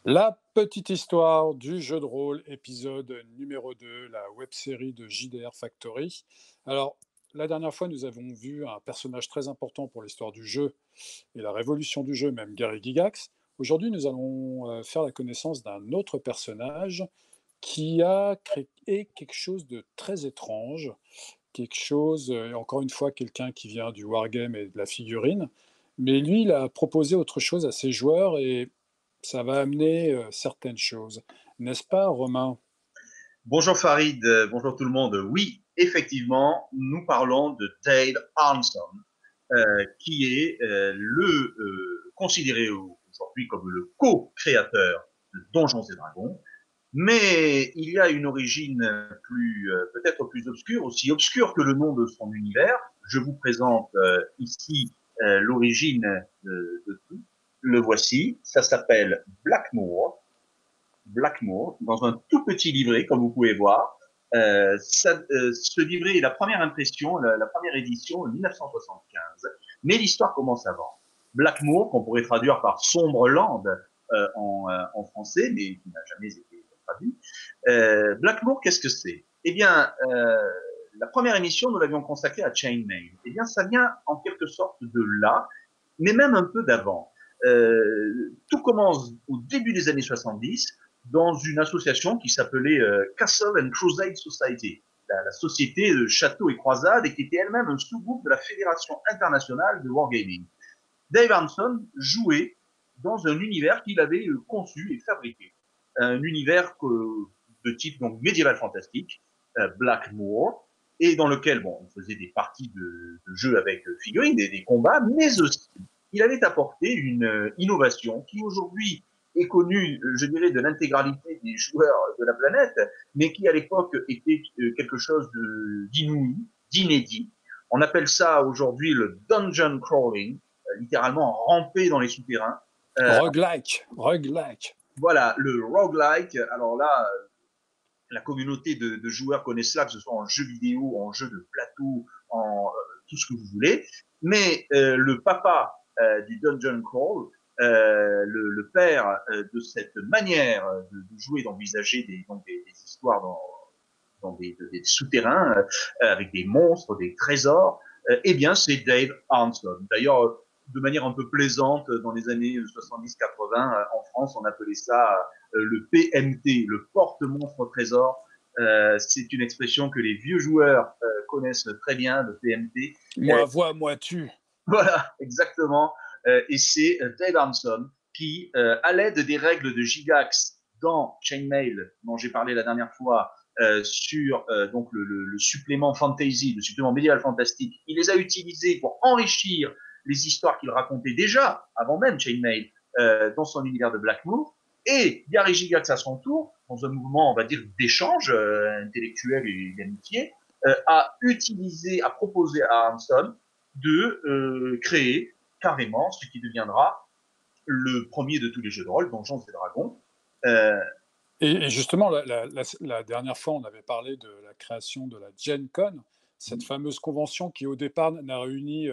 La petite histoire du jeu de rôle, épisode numéro 2, la web-série de JDR Factory. Alors, la dernière fois, nous avons vu un personnage très important pour l'histoire du jeu et la révolution du jeu, même Gary Gygax. Aujourd'hui, nous allons faire la connaissance d'un autre personnage qui a créé quelque chose de très étrange, quelque chose, encore une fois, quelqu'un qui vient du wargame et de la figurine, mais lui, il a proposé autre chose à ses joueurs et ça va amener certaines choses. N'est-ce pas, Romain? Bonjour Farid, bonjour tout le monde. Oui, effectivement, nous parlons de Dale Arneson, qui est considéré aujourd'hui comme le co-créateur de Donjons et Dragons. Mais il y a une origine peut-être plus obscure, aussi obscure que le nom de son univers. Je vous présente ici l'origine de tout. Le voici. Ça s'appelle Blackmore, dans un tout petit livret, comme vous pouvez voir. Ce livret est la première impression, la première édition en 1975, mais l'histoire commence avant. Blackmore, qu'on pourrait traduire par Sombre Land en français, mais qui n'a jamais été traduit. Blackmore, qu'est-ce que c'est? Eh bien, la première émission, nous l'avions consacrée à Chainmail. Eh bien, ça vient en quelque sorte de là, mais même un peu d'avant. Tout commence au début des années 70 dans une association qui s'appelait Castle and Crusade Society, la société de châteaux et croisades, et qui était elle-même un sous-groupe de la Fédération internationale de wargaming. Dave Hanson jouait dans un univers qu'il avait conçu et fabriqué, un univers de type donc médiéval fantastique, Blackmoor, et dans lequel on faisait des parties de jeux avec figurines, des combats, mais aussi il avait apporté une innovation qui aujourd'hui est connue, je dirais, de l'intégralité des joueurs de la planète, mais qui à l'époque était quelque chose d'inouï, d'inédit. On appelle ça aujourd'hui le dungeon crawling, littéralement ramper dans les souterrains. Euh, Roguelike. voilà, le roguelike. Alors là, la communauté de joueurs connaît cela, que ce soit en jeu vidéo, en jeu de plateau, en tout ce que vous voulez. Mais le papa du Dungeon Crawl, le père de cette manière de jouer, d'envisager des histoires dans des souterrains avec des monstres, des trésors, eh bien c'est Dave Arneson. D'ailleurs, de manière un peu plaisante, dans les années 70-80, en France, on appelait ça le PMT, le porte-monstre trésor. C'est une expression que les vieux joueurs connaissent très bien, le PMT. Moi vois, moi tu. Voilà, exactement. Et c'est Dave Arneson qui, à l'aide des règles de Gigax dans Chainmail, dont j'ai parlé la dernière fois, sur donc le supplément fantasy, le supplément médiéval fantastique, il les a utilisés pour enrichir les histoires qu'il racontait déjà avant même Chainmail dans son univers de Blackmoor. Et Gary Gigax à son tour, dans un mouvement, on va dire, d'échange intellectuel et d'amitié, a proposé à Arneson de créer carrément ce qui deviendra le premier de tous les jeux de rôle, Donjons et Dragons. Euh, Et justement, la dernière fois, on avait parlé de la création de la Gen Con, cette fameuse convention qui, au départ, n'a réuni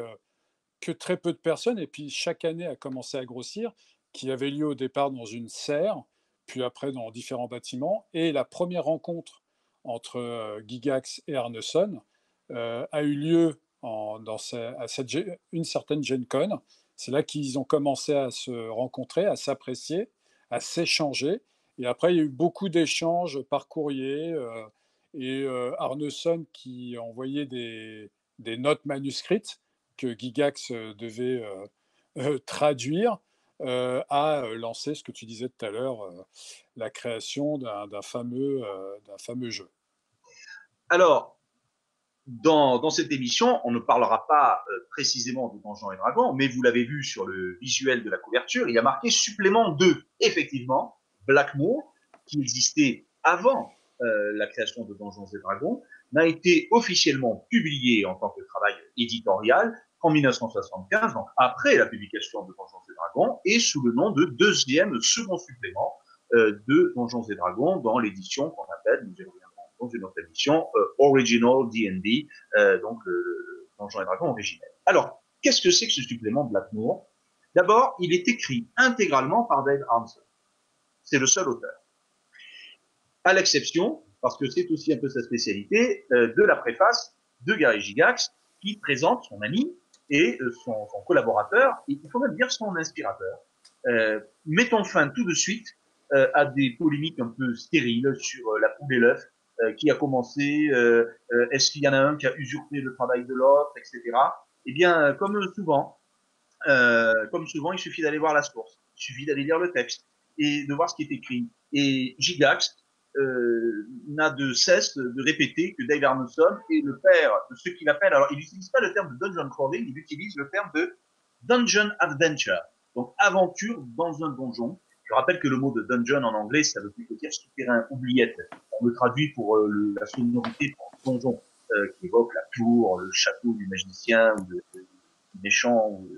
que très peu de personnes, et puis chaque année a commencé à grossir, qui avait lieu au départ dans une serre, puis après dans différents bâtiments. Et la première rencontre entre Gygax et Arneson a eu lieu une certaine Gen Con. C'est là qu'ils ont commencé à se rencontrer, à s'apprécier, à s'échanger. Et après, il y a eu beaucoup d'échanges par courrier. Arneson qui envoyait des notes manuscrites que Gygax devait traduire, a lancé ce que tu disais tout à l'heure, la création d'un fameux jeu. alors, dans cette émission, on ne parlera pas précisément de Donjons et Dragons, mais vous l'avez vu sur le visuel de la couverture, il y a marqué supplément 2. Effectivement, Blackmoor, qui existait avant la création de Donjons et Dragons, n'a été officiellement publié en tant que travail éditorial qu'en 1975, donc après la publication de Donjons et Dragons, et sous le nom de deuxième second supplément de Donjons et Dragons dans l'édition qu'on appelle, nous y reviendrons dans une autre émission, Original D&D, donc le Donjons et Dragons originel. Alors, qu'est-ce que c'est que ce supplément Blackmoor? D'abord, il est écrit intégralement par Dave Hanson. C'est le seul auteur. À l'exception, parce que c'est aussi un peu sa spécialité, de la préface de Gary Gygax, qui présente son ami et son collaborateur, et il faut même dire son inspirateur. Mettons fin tout de suite à des polémiques un peu stériles sur la poule et l'œuf, qui a commencé, est-ce qu'il y en a un qui a usurpé le travail de l'autre, etc. Eh bien, comme souvent, il suffit d'aller voir la source, il suffit d'aller lire le texte et de voir ce qui est écrit. Et Gygax n'a de cesse de répéter que Dave Arneson est le père de ce qu'il appelle, alors il n'utilise pas le terme de dungeon crawling, il utilise le terme de dungeon adventure, donc aventure dans un donjon. Je rappelle que le mot de dungeon en anglais, ça veut plutôt dire souterrain, oubliette. On le traduit pour la sonorité pour donjon, qui évoque la tour, le château du magicien ou du méchant ou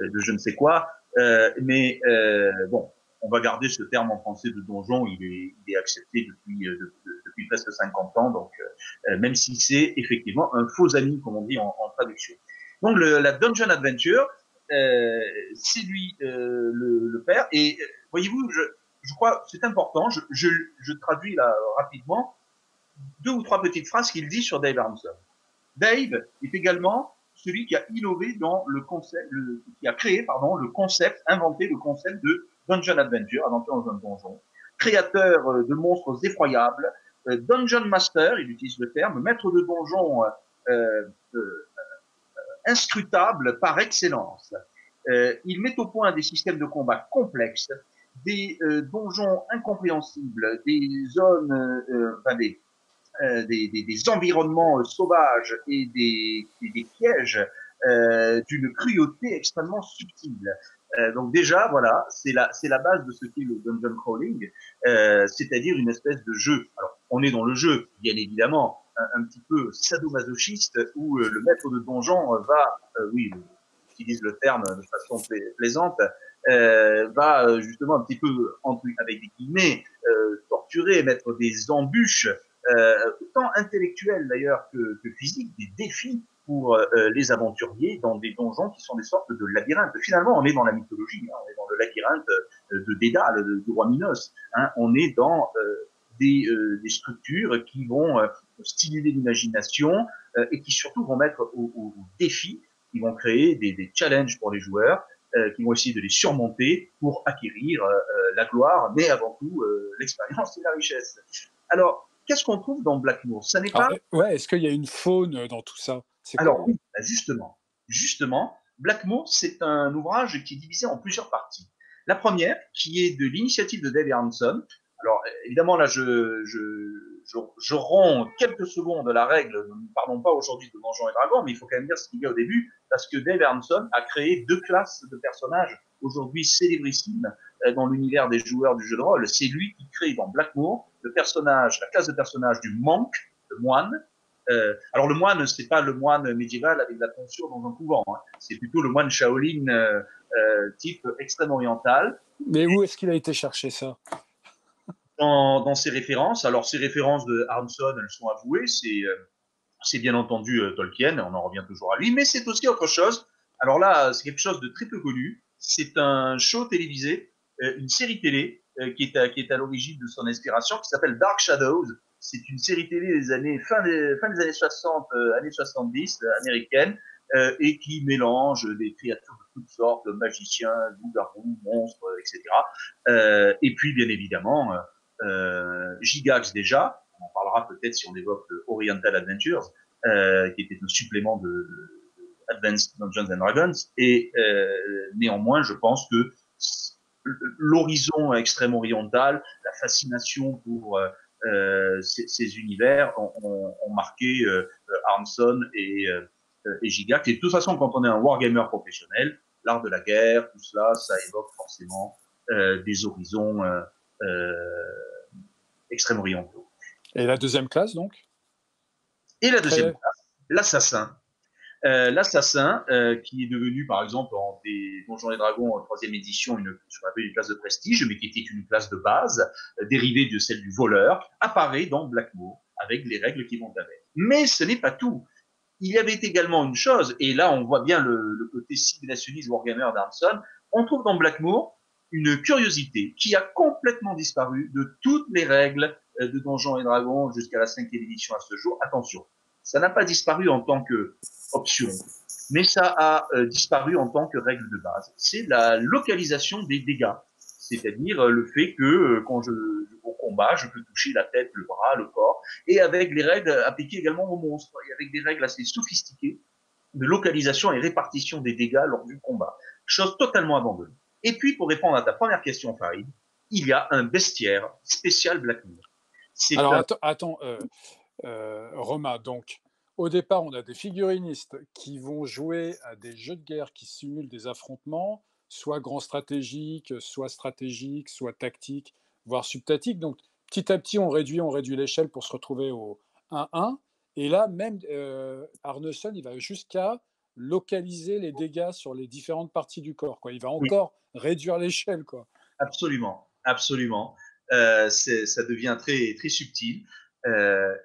de je ne sais quoi. Mais bon, on va garder ce terme en français de donjon, il est accepté depuis presque 50 ans, donc même si c'est effectivement un faux ami, comme on dit en traduction. Donc la Dungeon Adventure, c'est lui le père, et voyez-vous, je crois c'est important, je traduis là rapidement deux ou trois petites phrases qu'il dit sur Dave Arneson. Dave est également celui qui a innové dans le concept, qui a créé, pardon, le concept, inventé le concept de Dungeon Adventure, aventure dans un donjon, créateur de monstres effroyables, Dungeon Master, il utilise le terme, maître de donjon inscrutable par excellence. Il met au point des systèmes de combat complexes, des donjons incompréhensibles, des zones, des environnements sauvages et des pièges d'une cruauté extrêmement subtile. Donc déjà, voilà, c'est la base de ce qu'est le dungeon crawling, c'est-à-dire une espèce de jeu. Alors, on est dans le jeu, bien évidemment, un petit peu sadomasochiste, où le maître de donjon va, oui, utilise le terme de façon plaisante, va justement un petit peu, avec des guillemets, torturer, mettre des embûches, autant intellectuelles d'ailleurs que physiques, des défis pour les aventuriers dans des donjons qui sont des sortes de labyrinthes. Finalement, on est dans la mythologie, hein, on est dans le labyrinthe de Dédale, du roi Minos. Hein, on est dans des structures qui vont stimuler l'imagination et qui surtout vont mettre au défi, qui vont créer des challenges pour les joueurs, qui vont essayer de les surmonter pour acquérir la gloire, mais avant tout l'expérience et la richesse. Alors, qu'est-ce qu'on trouve dans Blackmoor? Ça n'est pas... Ouais, est-ce qu'il y a une faune dans tout ça? Alors oui, justement, Blackmoor, c'est un ouvrage qui est divisé en plusieurs parties. La première, qui est de l'initiative de Dave Arneson. Alors évidemment, là, je romps quelques secondes la règle. Nous ne parlons pas aujourd'hui de Donjons et Dragons, mais il faut quand même dire ce qu'il y a au début, parce que Dave Arneson a créé deux classes de personnages aujourd'hui célébrissimes dans l'univers des joueurs du jeu de rôle. C'est lui qui crée dans Blackmoor la classe de personnage du monk, le moine. Alors le moine, c'est pas le moine médiéval avec la tonsure dans un couvent, hein. C'est plutôt le moine Shaolin type extrême oriental. Mais où est-ce qu'il a été chercher ça? Dans ses références, alors ces références de Arneson, elles sont avouées, c'est bien entendu Tolkien, on en revient toujours à lui, mais c'est aussi autre chose. Alors là, c'est quelque chose de très peu connu. C'est un show télévisé, une série télé qui est à l'origine de son inspiration, qui s'appelle Dark Shadows. C'est une série télé des années fin des années 60, années 70 américaine, et qui mélange des créatures de toutes sortes, magiciens, loups-garous, monstres, etc. Et puis bien évidemment Gygax déjà, on en parlera peut-être si on évoque Oriental Adventures, qui était un supplément de Advanced Dungeons and Dragons, et néanmoins je pense que l'horizon extrême oriental, la fascination pour ces univers ont marqué Arneson et Gygax. Et de toute façon, quand on est un wargamer professionnel, l'art de la guerre, tout cela, ça évoque forcément des horizons extrême orientaux. Et la deuxième classe, donc? Et la deuxième classe, l'assassin. L'assassin, qui est devenu, par exemple, dans des Donjons et Dragons en troisième édition, ce qu'on appelle une classe de prestige, mais qui était une classe de base, dérivée de celle du voleur, apparaît dans Blackmoor, avec les règles qui vont avec. Mais ce n'est pas tout. Il y avait également une chose, et là on voit bien le côté civilisationniste wargamer d'Arneson, on trouve dans Blackmoor une curiosité qui a complètement disparu de toutes les règles de Donjons et Dragons jusqu'à la 5e édition à ce jour. Attention, ça n'a pas disparu en tant que option, mais ça a disparu en tant que règle de base. C'est la localisation des dégâts, c'est-à-dire le fait que quand au combat, je peux toucher la tête, le bras, le corps, et avec les règles appliquées également aux monstres, et avec des règles assez sophistiquées de localisation et répartition des dégâts lors du combat. Chose totalement abandonnée. Et puis, pour répondre à ta première question, Farid, il y a un bestiaire spécial Black Moor. Alors, attends, Romain, donc, au départ, on a des figurinistes qui vont jouer à des jeux de guerre qui simulent des affrontements, soit grand stratégiques, soit tactiques, voire subtactiques. Donc, petit à petit, on réduit l'échelle pour se retrouver au 1-1. Et là, même Arneson, il va jusqu'à localiser les dégâts sur les différentes parties du corps, quoi. Il va Oui, encore réduire l'échelle, quoi. absolument, absolument. Ça devient très, très subtil.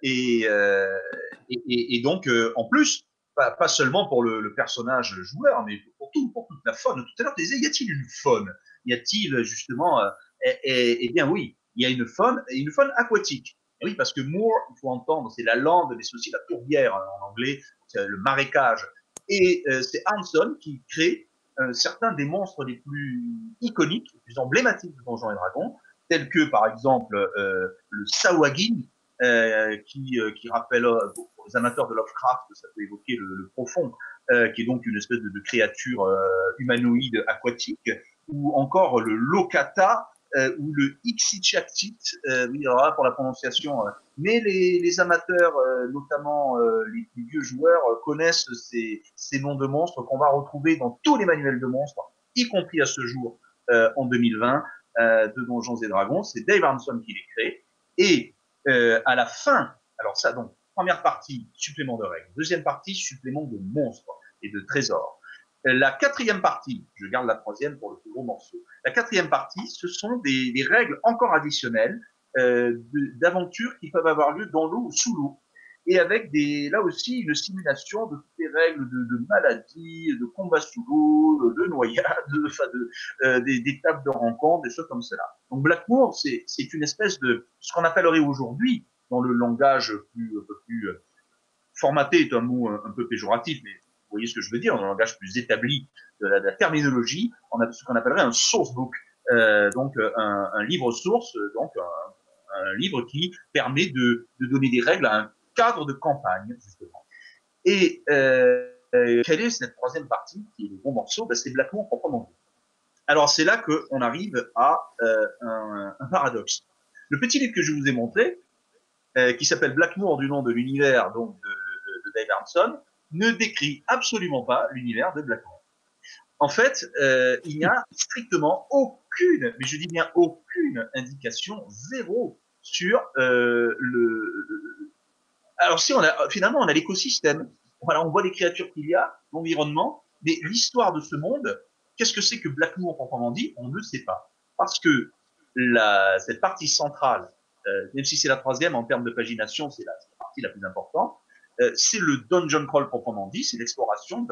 Et donc, en plus, pas seulement pour le personnage joueur, mais pour toute la faune. Tout à l'heure, tu disais, y a-t-il une faune? Y a-t-il justement eh bien oui, il y a une faune aquatique. Et oui, parce que Moor, il faut entendre, c'est la lande, mais c'est aussi la tourbière en anglais, c'est le marécage. Et c'est Hanson qui crée certains des monstres les plus iconiques, les plus emblématiques de Donjons et Dragons, tels que par exemple le Sawagin, qui rappelle pour les amateurs de Lovecraft, ça peut évoquer le profond, qui est donc une espèce de créature humanoïde aquatique, ou encore le Lokata ou le Ixichattit, oui, alors là, pour la prononciation, mais les amateurs, notamment les vieux joueurs, connaissent ces noms de monstres qu'on va retrouver dans tous les manuels de monstres, y compris à ce jour en 2020 de Donjons et Dragons. C'est Dave Arneson qui les crée. Et à la fin, alors ça donc, première partie, supplément de règles. Deuxième partie, supplément de monstres et de trésors. La quatrième partie, je garde la troisième pour le plus gros morceau. La quatrième partie, ce sont des règles encore additionnelles d'aventures qui peuvent avoir lieu dans l'eau ou sous l'eau. Et avec là aussi une simulation de toutes les règles de maladies, de combats sous l'eau, de noyades, des tables de rencontre, des choses comme cela. Donc Blackmoor, c'est une espèce de ce qu'on appellerait aujourd'hui, dans le langage un peu plus formaté, est un mot un peu péjoratif, mais vous voyez ce que je veux dire, dans un langage plus établi de la terminologie, on a ce qu'on appellerait un sourcebook, donc un livre source, donc un livre qui permet de donner des règles à un cadre de campagne, justement. Et quelle est cette troisième partie, qui est le bon morceau? Ben, c'est Blackmoor proprement dit. Alors c'est là qu'on arrive à un paradoxe. Le petit livre que je vous ai montré, qui s'appelle Blackmoor du nom de l'univers donc de Dave Arneson, ne décrit absolument pas l'univers de Blackmoor. En fait, il n'y a strictement aucune, mais je dis bien aucune indication, zéro, sur Alors si finalement on a l'écosystème, voilà, on voit les créatures qu'il y a, l'environnement, mais l'histoire de ce monde, qu'est-ce que c'est que Blackmoor proprement dit, on ne sait pas, parce que cette partie centrale, même si c'est la troisième en termes de pagination, c'est la partie la plus importante, c'est le dungeon crawl proprement dit, c'est l'exploration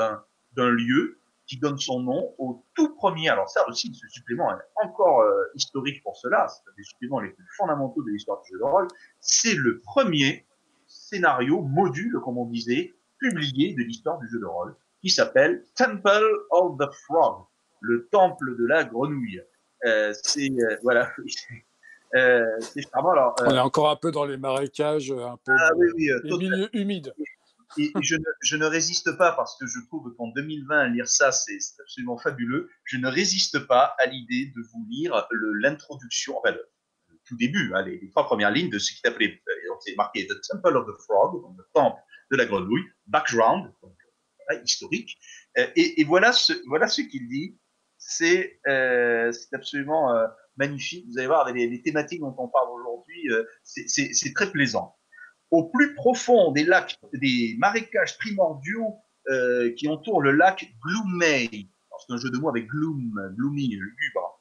d'un lieu qui donne son nom au tout premier. Alors ça aussi, ce supplément est encore historique pour cela, c'est un des suppléments les plus fondamentaux de l'histoire du jeu de rôle. C'est le premier scénario, module, comme on disait, publié de l'histoire du jeu de rôle, qui s'appelle Temple of the Frog, le temple de la grenouille. Voilà. C'est charmant. Alors, On est encore un peu dans les marécages, un peu oui, oui, les milieux humides. Et je ne résiste pas, parce que je trouve qu'en 2020, lire ça, c'est absolument fabuleux. Je ne résiste pas à l'idée de vous lire l'introduction, enfin, le tout début, hein, les 3 premières lignes de ce qui est appelé, c'est marqué The Temple of the Frog, donc le temple de la grenouille, background, donc, voilà, historique. Et voilà ce qu'il dit. C'est absolument magnifique. Vous allez voir, avec les thématiques dont on parle aujourd'hui, c'est très plaisant. Au plus profond des lacs, des marécages primordiaux qui entourent le lac Gloomay, c'est un jeu de mots avec gloom, gloomy, lugubre,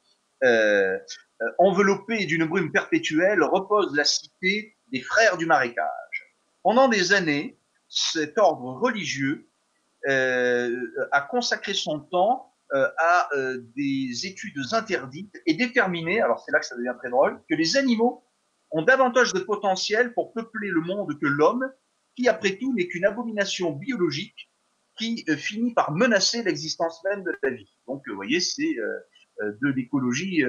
enveloppé d'une brume perpétuelle, repose la cité des frères du marécage. Pendant des années, cet ordre religieux a consacré son temps à des études interdites et déterminé, alors c'est là que ça devient très drôle, que les animaux ont davantage de potentiel pour peupler le monde que l'homme, qui après tout n'est qu'une abomination biologique qui finit par menacer l'existence même de la vie. Donc, vous voyez, c'est de l'écologie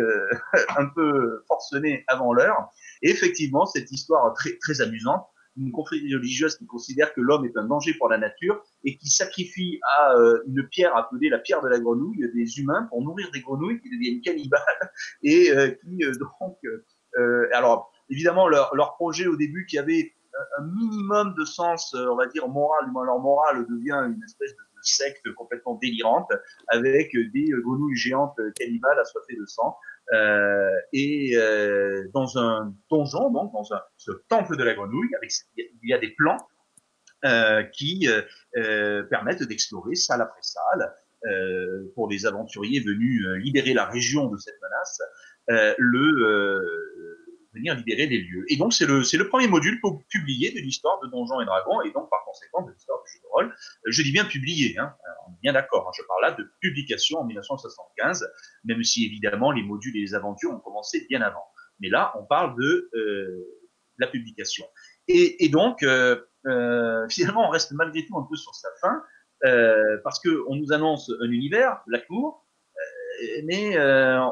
un peu forcenée avant l'heure. Et effectivement, cette histoire très, très amusante, une confrérie religieuse qui considère que l'homme est un danger pour la nature et qui sacrifie à une pierre appelée la pierre de la grenouille des humains pour nourrir des grenouilles qui deviennent cannibales et qui donc alors évidemment leur projet au début qui avait un minimum de sens on va dire moral, leur morale devient une espèce de secte complètement délirante avec des grenouilles géantes cannibales assoiffées de sang dans un donjon, donc dans ce temple de la grenouille, il y a des plans qui permettent d'explorer salle après salle pour les aventuriers venus libérer la région de cette menace, venir libérer les lieux. Et donc c'est le premier module publié de l'histoire de Donjons et Dragons et donc par conséquent de l'histoire du jeu de rôle. Je dis bien publié, hein, on est bien d'accord. Hein, je parle là de publication en 1975, même si évidemment les modules et les aventures ont commencé bien avant. Mais là, on parle de la publication. Et donc finalement, on reste malgré tout un peu sur sa fin parce que on nous annonce un univers, Blackmoor, mais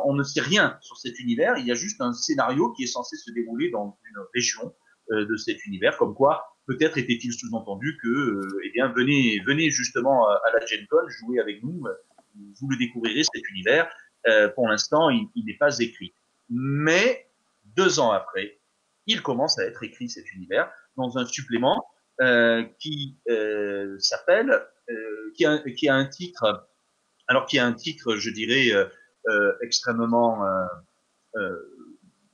on ne sait rien sur cet univers. Il y a juste un scénario qui est censé se dérouler dans une région de cet univers, comme quoi peut-être était-il sous-entendu que, eh bien, venez justement à la Gen Con, jouer avec nous, vous le découvrirez cet univers. Pour l'instant, il n'est pas écrit. Mais 2 ans après, il commence à être écrit cet univers dans un supplément qui s'appelle, qui a un titre. Alors qu'il y a un titre, je dirais, extrêmement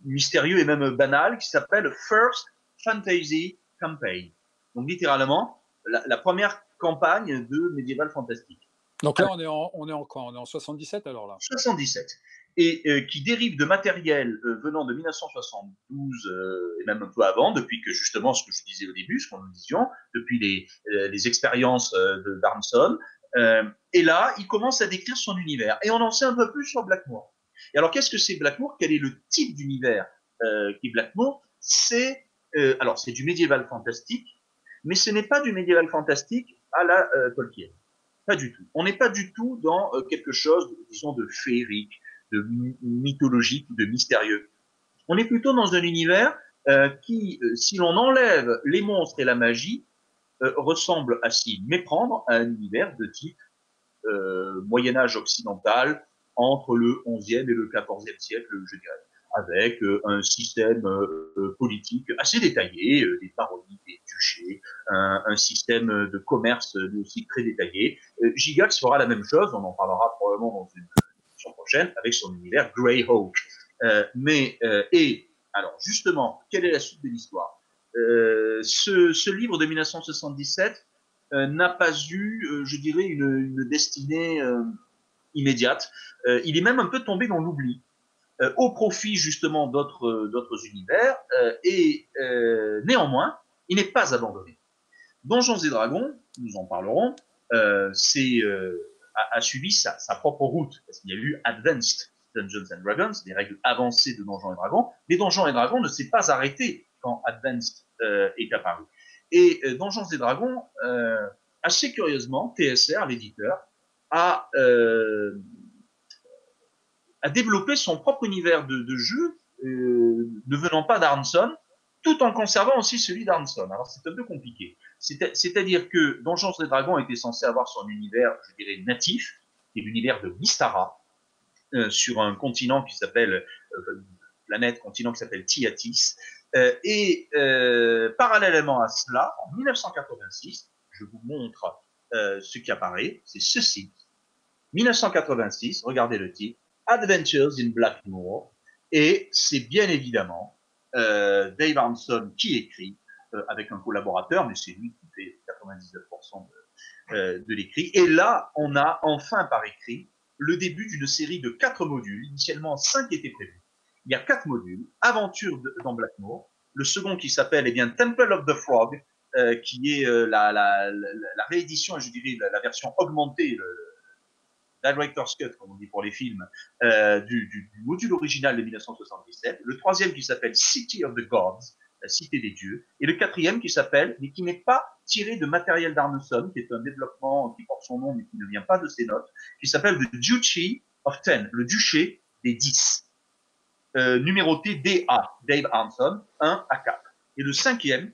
mystérieux et même banal, qui s'appelle First Fantasy Campaign. Donc littéralement, la première campagne de médiéval fantastique. Donc là, on est en quand? On est en 77 alors là? 77. Et qui dérive de matériel venant de 1972 et même un peu avant, depuis que justement ce que je disais au début, ce qu'on nous disions, depuis les expériences d'Armson. Et là, il commence à décrire son univers. Et on en sait un peu plus sur Blackmoor. Et alors, qu'est-ce que c'est Blackmoor? Quel est le type d'univers qui est Blackmoor? Alors, c'est du médiéval fantastique, mais ce n'est pas du médiéval fantastique à la Tolkien. Pas du tout. On n'est pas du tout dans quelque chose, disons, de féerique, de mythologique, de mystérieux. On est plutôt dans un univers qui, si l'on enlève les monstres et la magie, ressemble à s'y méprendre à un univers de type Moyen-Âge occidental entre le XIe et le XIVe siècle, je dirais, avec un système politique assez détaillé, des parodies, des duchés, un système de commerce aussi très détaillé. Gygax fera la même chose, on en parlera probablement dans une émission prochaine, avec son univers Greyhawk. Alors justement, quelle est la suite de l'histoire? Ce livre de 1977 n'a pas eu, je dirais, une destinée immédiate. Il est même un peu tombé dans l'oubli, au profit justement d'autres univers, et néanmoins, il n'est pas abandonné. Donjons et Dragons, nous en parlerons, a suivi sa propre route, parce qu'il y a eu Advanced Dungeons and Dragons, des règles avancées de Donjons et Dragons. Mais Donjons et Dragons ne s'est pas arrêté quand Advanced est apparu. Et Donjons et Dragons, assez curieusement, TSR, l'éditeur, a développé son propre univers de jeu, ne venant pas d'Arneson, tout en conservant aussi celui d'Arneson. Alors c'est un peu compliqué. C'est-à-dire que Donjons et Dragons était censé avoir son univers, je dirais, natif, qui est l'univers de Mystara, sur un continent qui s'appelle, continent qui s'appelle Tiatis. Parallèlement à cela, en 1986, je vous montre ce qui apparaît, c'est ceci. 1986, regardez le titre, Adventures in Blackmoor, et c'est bien évidemment Dave Arneson qui écrit, avec un collaborateur, mais c'est lui qui fait 99% de l'écrit. Et là, on a enfin par écrit le début d'une série de 4 modules. Initialement, 5 étaient prévus. Il y a 4 modules, Aventure dans Blackmoor, le second qui s'appelle eh bien Temple of the Frog, qui est la réédition, et je dirais la version augmentée, director's cut, comme on dit pour les films, du module original de 1977. Le troisième qui s'appelle City of the Gods, la cité des dieux. Et le quatrième qui s'appelle, mais qui n'est pas tiré de matériel d'Arneson, qui est un développement qui porte son nom, mais qui ne vient pas de ses notes, qui s'appelle The Duchy of Ten, le duché des 10. Numéroté DA, Dave Arneson, 1 à 4. Et le cinquième,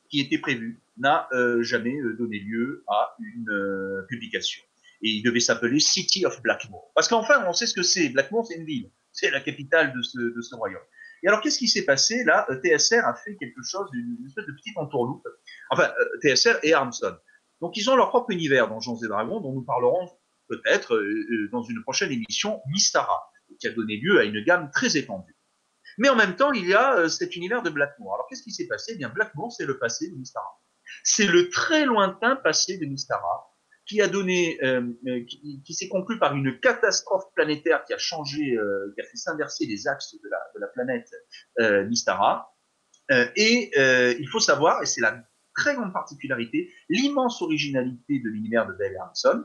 qui était prévu, n'a jamais donné lieu à une publication. Et il devait s'appeler City of Blackmoor. Parce qu'enfin, on sait ce que c'est. Blackmoor, c'est une ville. C'est la capitale de ce royaume. Et alors, qu'est-ce qui s'est passé là? TSR a fait quelque chose, une espèce de petite entourloupe. Enfin, TSR et Arneson. Donc, ils ont leur propre univers, Donjons et Dragons, dont nous parlerons peut-être dans une prochaine émission, Mystara, qui a donné lieu à une gamme très étendue. Mais en même temps, il y a cet univers de Blackmoor. Alors, qu'est-ce qui s'est passé? Eh bien, Blackmoor, c'est le passé de Mystara. C'est le très lointain passé de Mystara qui a donné, qui s'est conclu par une catastrophe planétaire qui a changé, qui a fait s'inverser les axes de la planète Mystara. Il faut savoir, et c'est la très grande particularité, l'immense originalité de l'univers de Dave Arneson,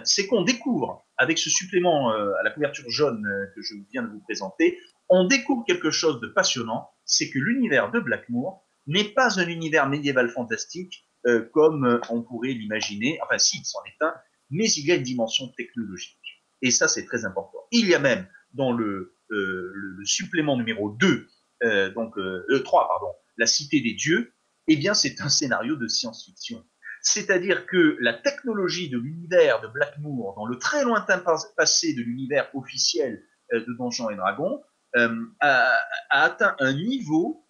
c'est qu'on découvre, avec ce supplément à la couverture jaune que je viens de vous présenter, on découvre quelque chose de passionnant, c'est que l'univers de Blackmoor n'est pas un univers médiéval fantastique comme on pourrait l'imaginer, enfin si, c'en est un, mais il y a une dimension technologique. Et ça, c'est très important. Il y a même dans le supplément numéro 2, 3, pardon, La Cité des Dieux, eh bien, c'est un scénario de science-fiction. C'est-à-dire que la technologie de l'univers de Blackmoor, dans le très lointain passé de l'univers officiel de Donjons et Dragons, a atteint un niveau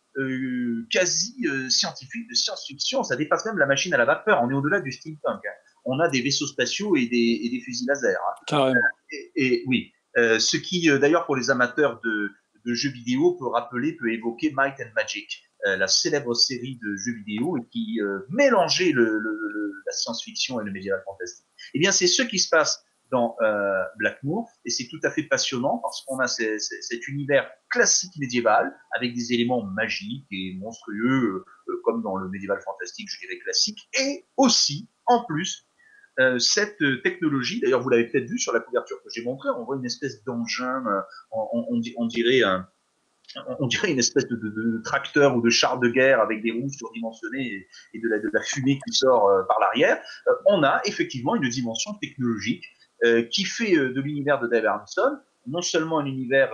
quasi scientifique de science-fiction. Ça dépasse même la machine à la vapeur. On est au-delà du steampunk. Hein. On a des vaisseaux spatiaux et des fusils laser. Hein. Carrément. Oui, ce qui, d'ailleurs, pour les amateurs de jeux vidéo, peut évoquer Might and Magic, la célèbre série de jeux vidéo qui mélangeait la science-fiction et le médiéval fantastique. Eh bien, c'est ce qui se passe dans Blackmoor, et c'est tout à fait passionnant parce qu'on a cet univers classique médiéval avec des éléments magiques et monstrueux comme dans le médiéval fantastique, je dirais classique, et aussi, en plus, cette technologie, d'ailleurs vous l'avez peut-être vu sur la couverture que j'ai montrée, on voit une espèce d'engin, on dirait une espèce de tracteur ou de char de guerre avec des roues surdimensionnées et de la fumée qui sort par l'arrière. On a effectivement une dimension technologique qui fait de l'univers de Dave Arneson non seulement un univers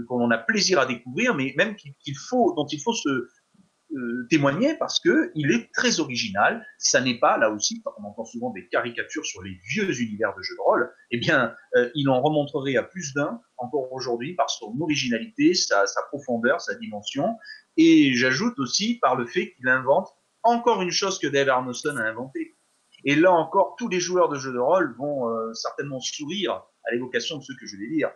qu'on a plaisir à découvrir, mais même dont il faut se témoigner parce que il est très original. Ça n'est pas, là aussi, on entend souvent des caricatures sur les vieux univers de jeux de rôle, eh bien, il en remonterait à plus d'un encore aujourd'hui par son originalité, sa profondeur, sa dimension. Et j'ajoute aussi par le fait qu'il invente encore une chose que Dave Arneson a inventée. Et là encore, tous les joueurs de jeux de rôle vont certainement sourire à l'évocation de ce que je vais dire.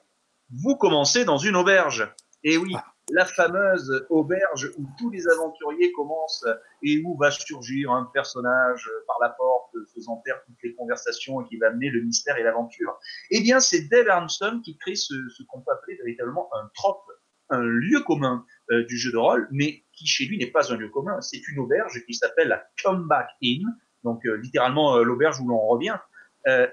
Vous commencez dans une auberge. Et oui, la fameuse auberge où tous les aventuriers commencent et où va surgir un personnage par la porte faisant taire toutes les conversations et qui va amener le mystère et l'aventure. Eh bien, c'est Dave Arneson qui crée ce qu'on peut appeler véritablement un trope, un lieu commun du jeu de rôle, mais qui chez lui n'est pas un lieu commun. C'est une auberge qui s'appelle la Comeback Inn, donc littéralement l'auberge où l'on revient,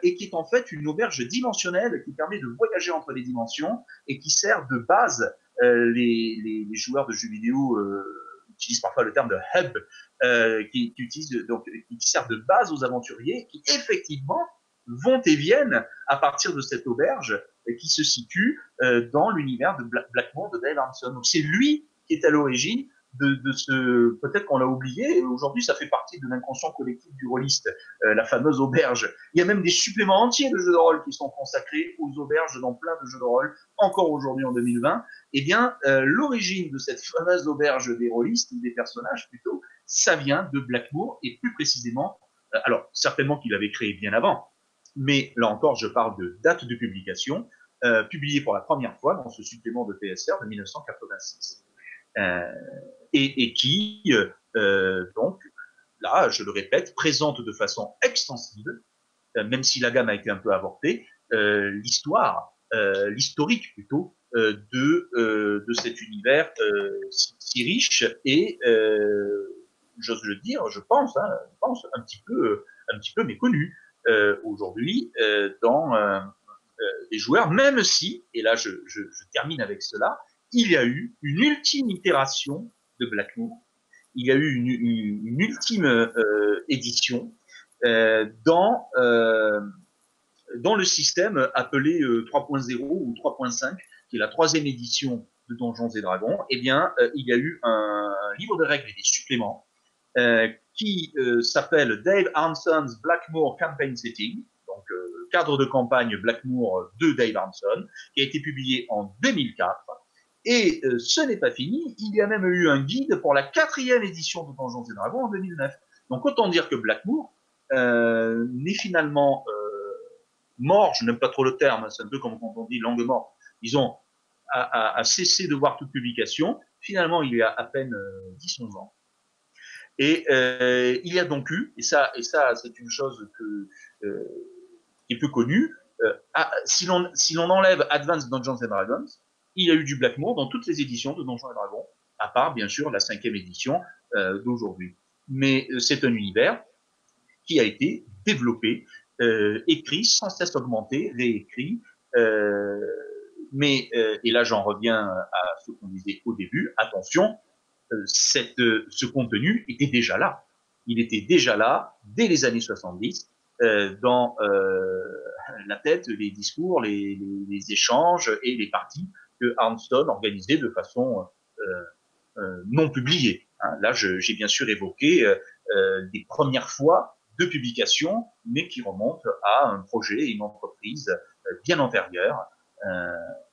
et qui est en fait une auberge dimensionnelle qui permet de voyager entre les dimensions et qui sert de base. Les joueurs de jeux vidéo utilisent parfois le terme de hub, qui sert de base aux aventuriers qui effectivement vont et viennent à partir de cette auberge qui se situe dans l'univers de Blackmoor de Dave Arneson. Donc c'est lui qui est à l'origine de ce, peut-être qu'on l'a oublié, aujourd'hui ça fait partie de l'inconscient collectif du rôliste, la fameuse auberge. Il y a même des suppléments entiers de jeux de rôle qui sont consacrés aux auberges dans plein de jeux de rôle, encore aujourd'hui en 2020. Eh bien, l'origine de cette fameuse auberge des rôlistes, des personnages plutôt, ça vient de Blackmoor, et plus précisément, alors certainement qu'il avait créé bien avant, mais là encore je parle de date de publication, publié pour la première fois dans ce supplément de TSR de 1986. Et qui, donc, là, je le répète, présente de façon extensive, même si la gamme a été un peu avortée, l'historique plutôt, de cet univers si riche et, j'ose le dire, je pense, un petit peu méconnu. aujourd'hui dans les joueurs, même si, et là je termine avec cela, il y a eu une ultime itération de Blackmoor, il y a eu une ultime édition dans le système appelé 3.0 ou 3.5, qui est la troisième édition de Donjons et Dragons. Eh bien, il y a eu un livre de règles et des suppléments qui s'appelle Dave Arnson's Blackmoor Campaign Setting, donc cadre de campagne Blackmoor de Dave Arnson, qui a été publié en 2004. Et ce n'est pas fini, il y a même eu un guide pour la 4e édition de Donjons et Dragons en 2009. Donc autant dire que Blackmoor n'est finalement mort, je n'aime pas trop le terme, c'est un peu comme quand on dit langue morte, disons, a cessé de voir toute publication, finalement il y a à peine 10-11 ans. Et il y a donc eu, et ça c'est une chose qui est peu connue, si l'on enlève Advanced Dungeons and Dragons, il y a eu du Blackmoor dans toutes les éditions de Donjons et Dragons, à part bien sûr la 5e édition d'aujourd'hui. Mais c'est un univers qui a été développé, écrit, sans cesse augmenté, réécrit. Et là j'en reviens à ce qu'on disait au début, attention, ce contenu était déjà là. Il était déjà là dès les années 70 dans la tête, les discours, les échanges et les parties que Arnson organisait de façon non publiée. Hein. Là, j'ai bien sûr évoqué des premières fois de publication, mais qui remontent à un projet et une entreprise bien antérieure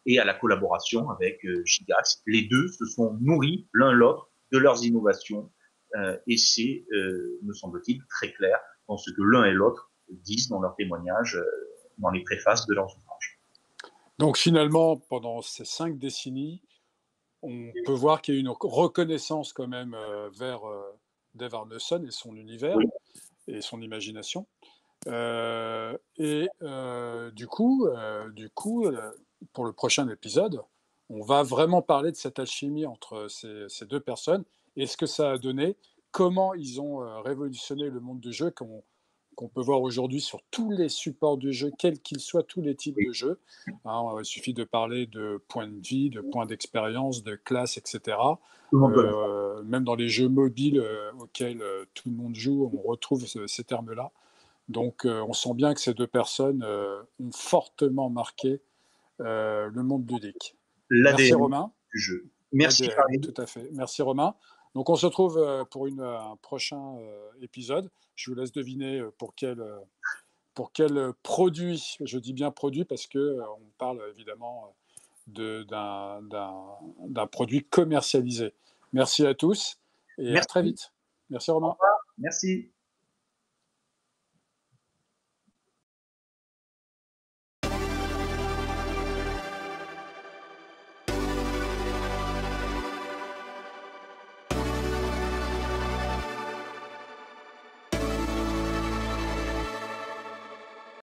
et à la collaboration avec Gigax. Les deux se sont nourris l'un l'autre de leurs innovations et c'est, me semble-t-il, très clair dans ce que l'un et l'autre disent dans leurs témoignages, dans les préfaces de leurs ouvrages. Donc finalement, pendant ces 5 décennies, on peut voir qu'il y a eu une reconnaissance quand même vers Dave Arneson et son univers Oui. et son imagination. Du coup, pour le prochain épisode, on va vraiment parler de cette alchimie entre ces deux personnes et ce que ça a donné, comment ils ont révolutionné le monde du jeu qu'on peut voir aujourd'hui sur tous les supports de jeu, quels qu'ils soient, tous les types de jeux. Hein, il suffit de parler de points de vie, de points d'expérience, de classes, etc. Même dans les jeux mobiles auxquels tout le monde joue, on retrouve ces termes-là. Donc on sent bien que ces deux personnes ont fortement marqué le monde ludique. Merci Romain. Du jeu. Merci Farid. Tout à fait. Merci Romain. Donc on se retrouve pour un prochain épisode. Je vous laisse deviner pour quel produit, je dis bien produit parce qu'on parle évidemment d'un produit commercialisé. Merci à tous et à très vite. Merci Romain. Merci.